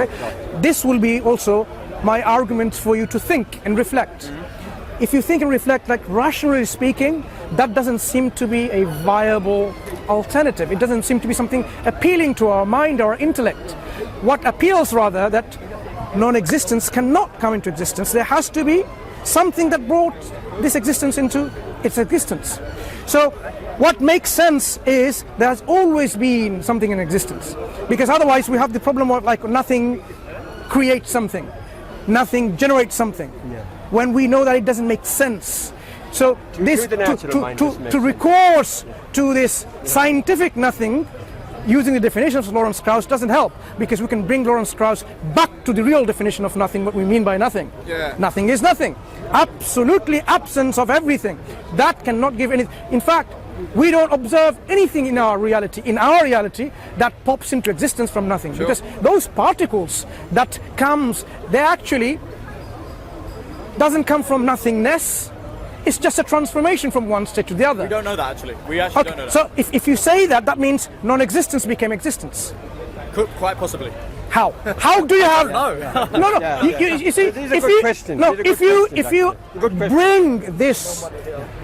Okay, this will be also my argument for you to think and reflect. If you think and reflect, like rationally speaking, that doesn't seem to be a viable alternative. It doesn't seem to be something appealing to our mind or our intellect. What appeals rather that non-existence cannot come into existence. There has to be something that brought this existence into its existence. So what makes sense is there has always been something in existence, because otherwise we have the problem of like nothing creates something, nothing generates something, when we know that it doesn't make sense. So this to recourse to this scientific nothing using the definitions of Lawrence Krauss doesn't help, because we can bring Lawrence Krauss back to the real definition of nothing, what we mean by nothing. Nothing is nothing. Absolutely absence of everything. That cannot give anything. In fact, we don't observe anything in our reality that pops into existence from nothing. Because those particles that comes, they actually doesn't come from nothingness. It's just a transformation from one state to the other. We don't know that actually. We actually don't know that. So if you say that, that means non-existence became existence. Could, quite possibly. How? How do you have? No. No. You see, if you bring this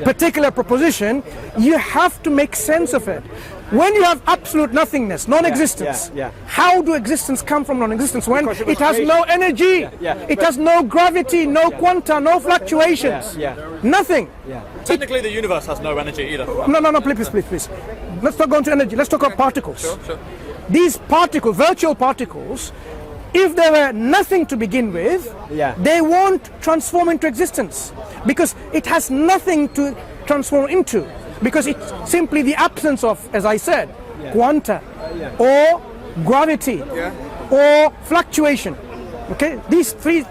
particular proposition, you have to make sense of it. When you have absolute nothingness, non-existence, how do existence come from non-existence when it has no energy, it has no gravity, no quanta, no fluctuations, nothing? Technically, the universe has no energy either. No, please. Let's not go into energy. Let's talk about particles. Sure. These particles, virtual particles, if they were nothing to begin with, they won't transform into existence, because it has nothing to transform into, because it's simply the absence of, as I said, quanta or gravity or fluctuation. Okay, these three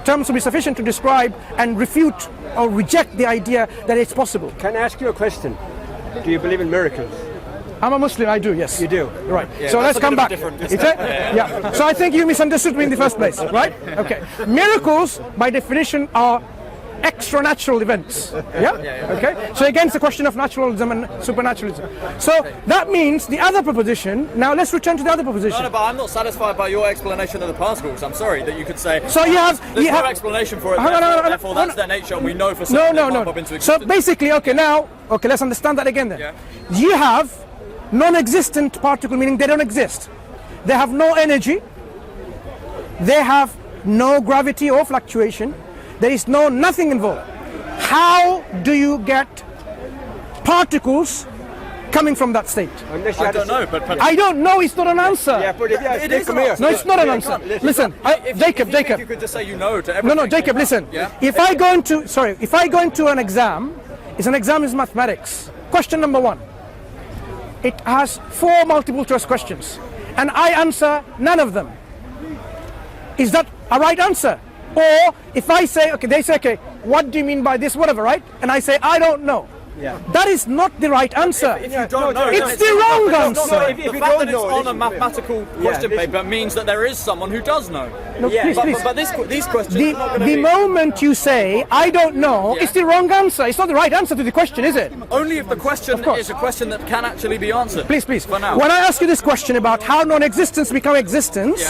terms will be sufficient to describe and refute or reject the idea that it's possible. Can I ask you a question? Do you believe in miracles? I'm a Muslim, I do, yes. You do? Right. Yeah, so let's come back. Is it? Yeah. So I think you misunderstood me in the first place, right? Okay. Miracles, by definition, are extra-natural events. Okay? So again, it's a question of naturalism and supernaturalism. So that means the other proposition, now let's return to the other proposition. No, but I'm not satisfied by your explanation of the particles. I'm sorry that you could say, so there's no explanation for it, therefore that's their nature, and we know for certain they can't pop into existence. So basically, let's understand that again then. You have non-existent particle, meaning they don't exist. They have no energy, they have no gravity or fluctuation, there is nothing involved. How do you get particles coming from that state? I don't know, but I don't know, it's not an answer. It is an answer. No, it's not an answer. Listen, Jacob. If you could just say you know to everything. No, Jacob, listen. If I go into an exam, an exam is mathematics. Question number 1. It has 4 multiple choice questions, and I answer none of them. Is that a right answer? Or if I say, they say, what do you mean by this, whatever, right? And I say, I don't know. That is not the right answer. If you don't know, it's the wrong answer. The fact that it's on a mathematical question paper means that there is someone who does know. No, please. But these questions are not going to be... The moment you say, I don't know, it's the wrong answer. It's not the right answer to the question, is it? Only if the question is a question that can actually be answered. Please. For now. When I ask you this question about how non-existence become existence,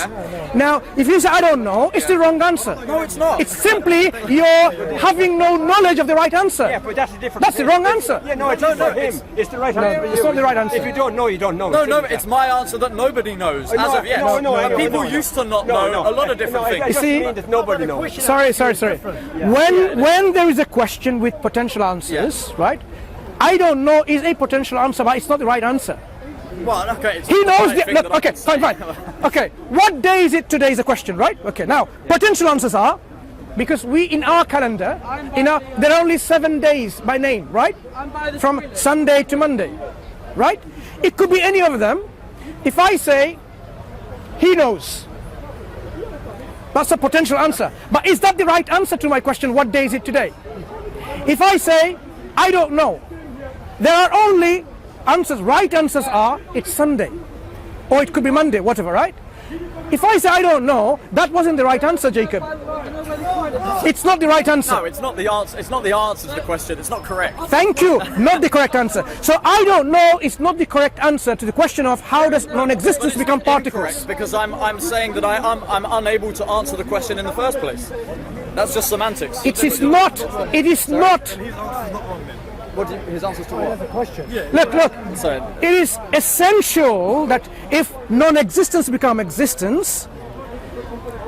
now, if you say, I don't know, it's the wrong answer. No, it's not. It's simply you're having no knowledge of the right answer. Yeah, but that's a different... That's the wrong answer. Yeah, no, it's not him. It's the right answer. It's not the right answer. If you don't know, you don't know. No, it's my answer that nobody knows as of yet. People used to not know a lot of different things. You see, that nobody knows. Sorry. When there is a question with potential answers, right? I don't know is a potential answer, but it's not the right answer. Well, okay. He knows the... Okay, fine. Okay, what day is it today is a question, right? Okay, now, potential answers are, because in our calendar, there are only 7 days by name, right? From Sunday to Monday, right? It could be any of them. If I say, he knows, that's a potential answer. But is that the right answer to my question, what day is it today? If I say, I don't know, there are only answers. Right answers are, it's Sunday, or it could be Monday, whatever, right? if I say I don't know, that wasn't the right answer, Jacob. It's not the right answer. No, it's not the answer. It's not the answer to the question. It's not correct. Thank you. Not the correct answer. So I don't know is not the correct answer to the question of how does non-existence It's become incorrect particles. because I'm saying that I'm unable to answer the question in the first place. That's just semantics. It is not. It is not. His answers to what? Look. Sorry. It is essential that if non-existence become existence,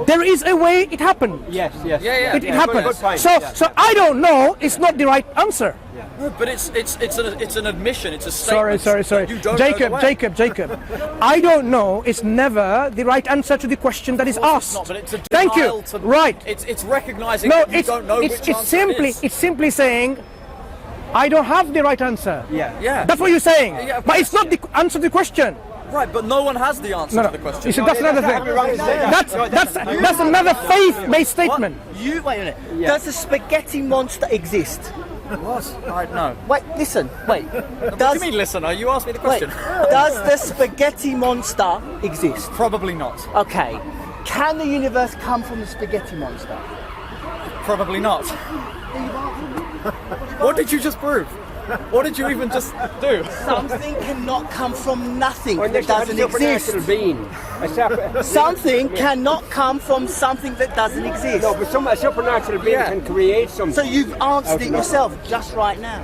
there is a way it happened. Yes. Yeah. It happened. good point. So I don't know is not the right answer. No, but it's an admission. It's a statement. Sorry. You don't know the way. Jacob. I don't know is never the right answer to the question that is asked. Not, but it's a Thank you. denial to- Right. It's recognizing No, that you don't know which answer it is. it's simply saying I don't have the right answer. Yeah. That's what you're saying. Yeah, of but course, it's not the answer to the question. Right, but no one has the answer to the question. You see, that's another thing. That's another faith-based statement. Wait a minute. Does the spaghetti monster exist? What? Right, no. Wait, listen. Wait. What do you mean, listener? You asked me the Wait. question. Does the spaghetti monster exist? Probably not. Okay. Can the universe come from the spaghetti monster? Probably not. What did you just prove? What did you even just do? Something cannot come from nothing Or that doesn't exist. supernatural being. Something cannot come from something that doesn't exist. No, but a supernatural being Yeah. can create something. So you've answered it yourself just right now.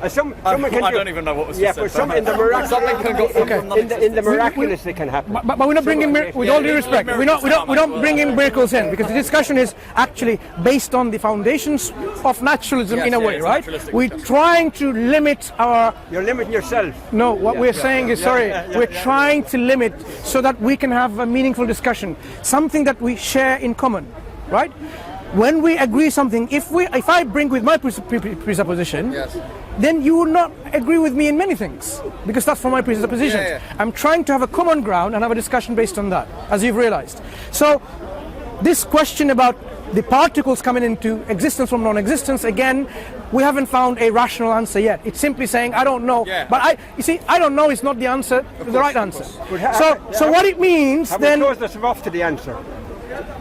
Someone can I do- don't even know what was Yeah, said. but some in the miraculous, Something can go from in the miraculous they can happen. But we're not bringing, with all due respect, we don't bring in miracles in, because the discussion is actually based on the foundations of naturalism in a way, it's right? naturalistic We're discussion. trying to limit our. You're limiting yourself. No, what we're saying is, we're trying to limit so that we can have a meaningful discussion, something that we share in common, right? When we agree something, if I bring with my presupposition, then you will not agree with me in many things, because that's from my presuppositions. Yeah. I'm trying to have a common ground and have a discussion based on that, as you've realized. So this question about the particles coming into existence from non-existence, again, we haven't found a rational answer yet. It's simply saying, I don't know. Yeah. But you see, I don't know is not the answer, the right answer. So what it means Have then, we closed us off to the answer?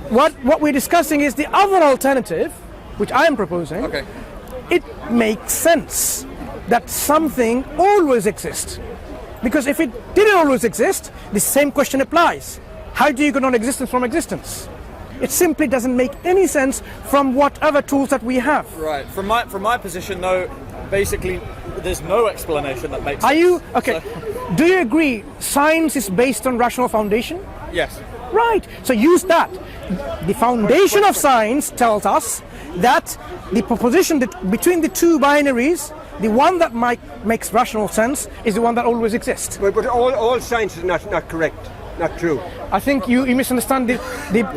what we're discussing is the other alternative, which I am proposing. Okay. It makes sense that something always exists. Because if it didn't always exist, the same question applies. How do you get non-existence from existence? It simply doesn't make any sense from whatever tools that we have. Right. From my position, though, basically, there's no explanation that makes sense. Are you okay? So- Do you agree science is based on rational foundation? Yes. Right. So use that. The foundation of science tells us that the proposition that between the two binaries, the one that makes rational sense is the one that always exists. But all science is not correct, not true. I think you misunderstand the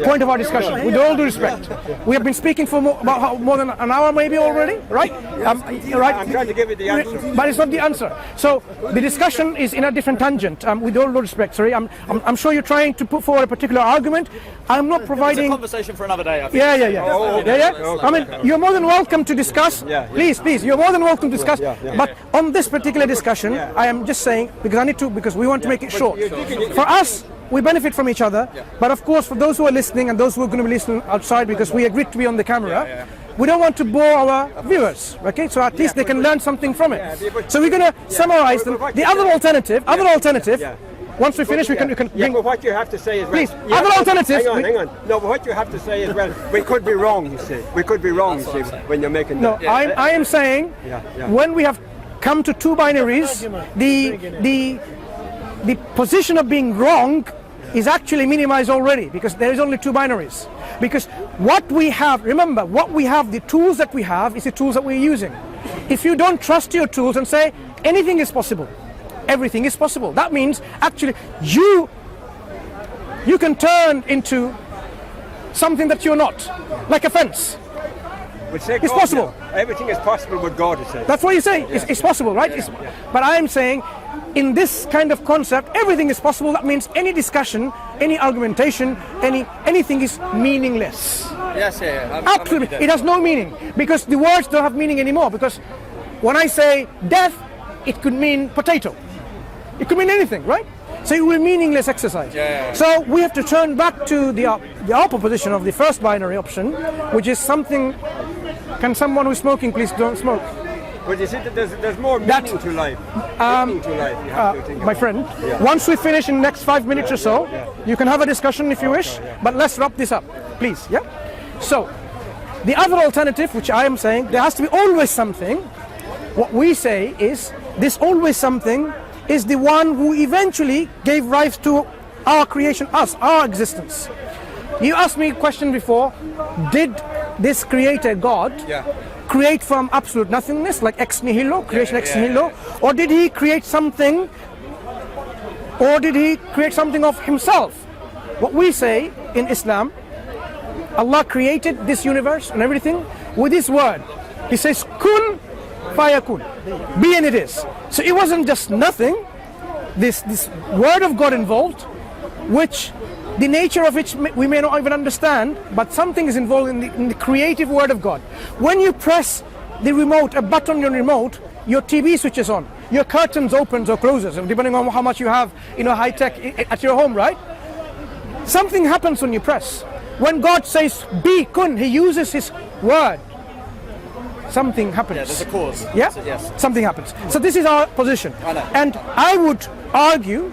point of our discussion. With all due respect, we have been speaking for more than an hour, maybe already, right? Right. I'm trying to give you the answer. But it's not the answer. So the discussion is in a different tangent. With all due respect, sorry, I'm sure you're trying to put forward a particular argument. I'm not It's a providing. conversation for another day, I think. Yeah. I mean, you're more than welcome to discuss. Yeah. Please, you're more than welcome to discuss. Yeah. But on this particular discussion, I am just saying, because we want to make it short. For us, we benefit from each other, but of course for those who are listening and those who are going to be listening outside, because we agreed to be on the camera, we don't want to bore our viewers, okay? So at least they can learn something from it. So we're going to summarize them. The other alternative, once we finish, we can Yeah, bring. but what you have to say is, well, Please, other alternatives. Hang on. No, but what you have to say is, well, we could be wrong, you see. We could be wrong, you see, when you're making No, I am saying when we have come to two binaries, the position of being wrong is actually minimized already, because there is only two binaries. Because what we have, remember, the tools that we have is the tools that we're using. If you don't trust your tools and say anything is possible, everything is possible, that means actually you can turn into something that you're not, like a fence. It's possible. Everything is possible with God, is saying. That's what you say. It's possible, right? But I am saying, in this kind of concept, everything is possible. That means any discussion, any argumentation, anything is meaningless. Yes, Absolutely, it has no meaning, because the words don't have meaning anymore. Because when I say death, it could mean potato. It could mean anything, right? So it will be a meaningless exercise. So we have to turn back to the upper position of the first binary option, which is something. Can someone who's smoking please don't smoke? But you see that there's more meaning to life. Meaning to life. You have to think My about friend, once we finish in the next 5 minutes or so, you can have a discussion if you wish, but let's wrap this up, please. Yeah. So, the other alternative, which I am saying, there has to be always something. What we say is, this always something is the one who eventually gave rise to our creation, us, our existence. You asked me a question before, did this creator God create from absolute nothingness, like ex nihilo, creation ex nihilo, or did he create something, or did he create something of himself? What we say in Islam, Allah created this universe and everything with his word. He says, kun fayakun, be and it is. So it wasn't just nothing, this word of God involved, which the nature of which we may not even understand, but something is involved in the creative word of God. When you press the remote, a button on your remote, your TV switches on, your curtains opens or closes, depending on how much you have, high tech at your home, right? Something happens when you press. When God says be kun, he uses his word. Something happens. Yeah, there's a cause. Yeah? So, yes. Something happens. So this is our position. I know. And I would argue,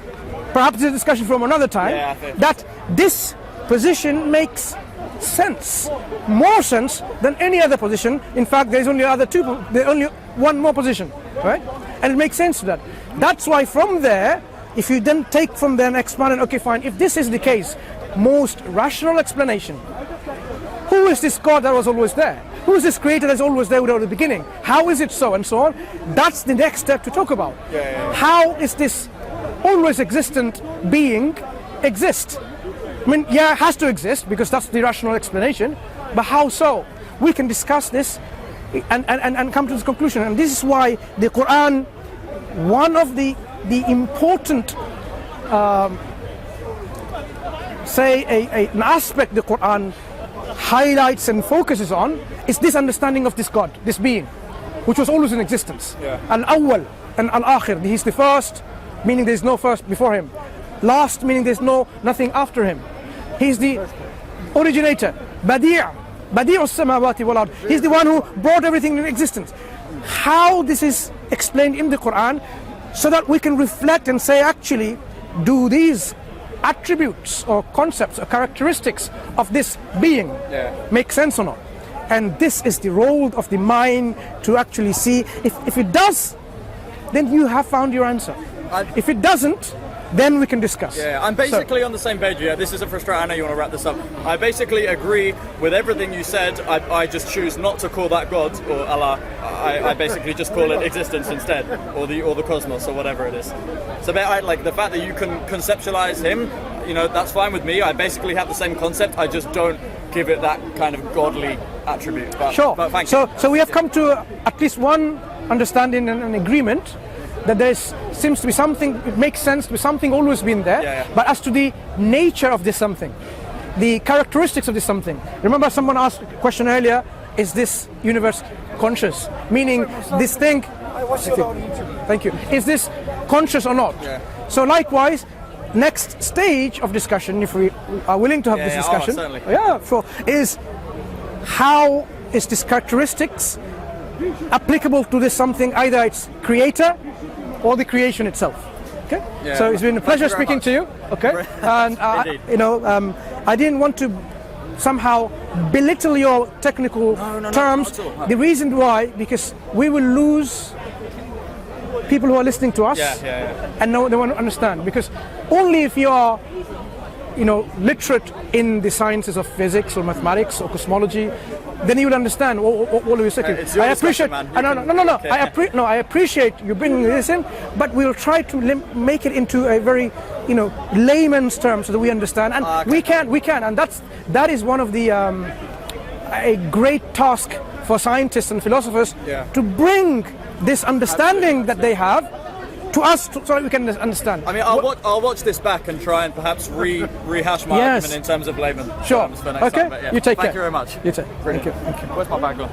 perhaps it's a discussion from another time, that this position makes sense, more sense than any other position. In fact, there's only only one more position, right? And it makes sense to that. That's why from there, if you then take from there and expand, and okay, fine, if this is the case, most rational explanation. Who is this God that was always there? Who is this creator that's always there without the beginning? How is it so, and so on? That's the next step to talk about. How is this always existent being exist? I mean, yeah, it has to exist because that's the rational explanation, but how so? We can discuss this and come to this conclusion. And this is why the Quran, one of the important an aspect the Quran highlights and focuses on is this understanding of this God, this being, which was always in existence. Al-Awwal and Al-Akhir, he's the first, meaning there's no first before him. Last, meaning there's nothing after him. He's the originator. Badi'u as-samawati wal ard. He's the one who brought everything into existence. How this is explained in the Quran, so that we can reflect and say, actually, do these attributes or concepts or characteristics of this being make sense or not? And this is the role of the mind to actually see. If it does, then you have found your answer. If it doesn't, then we can discuss. Yeah, I'm basically on the same page. Yeah, this is a frustrating. I know you want to wrap this up. I basically agree with everything you said. I just choose not to call that God or Allah. I basically just call it existence instead, or the cosmos or whatever it is. So like the fact that you can conceptualize him, that's fine with me. I basically have the same concept. I just don't give it that kind of godly attribute. But, sure. But thank you. So we have come to at least one understanding and an agreement that there seems to be something, it makes sense to be something always been there, but as to the nature of this something, the characteristics of this something. Remember someone asked a question earlier, is this universe conscious? Meaning this thing, thank you, is this conscious or not? So likewise, next stage of discussion, if we are willing to have this discussion, is how is this characteristics applicable to this something, either its creator or the creation itself. Okay. So it's been a pleasure speaking to you. Okay. And I didn't want to somehow belittle your technical terms. The reason why, because we will lose people who are listening to us and they want to understand. Because only if you are literate in the sciences of physics or mathematics or cosmology, then you will understand what we're saying. I appreciate. I appreciate you bringing this in, but we'll try to make it into a very, layman's terms so that we understand, and we can, and that is one of the a great task for scientists and philosophers to bring this understanding that they have to us, so that we can understand. I mean, I'll watch this back and try and perhaps rehash my argument in terms of layman terms for next time. But you take care. Thank you very much. You take. Thank you. Where's my bag gone?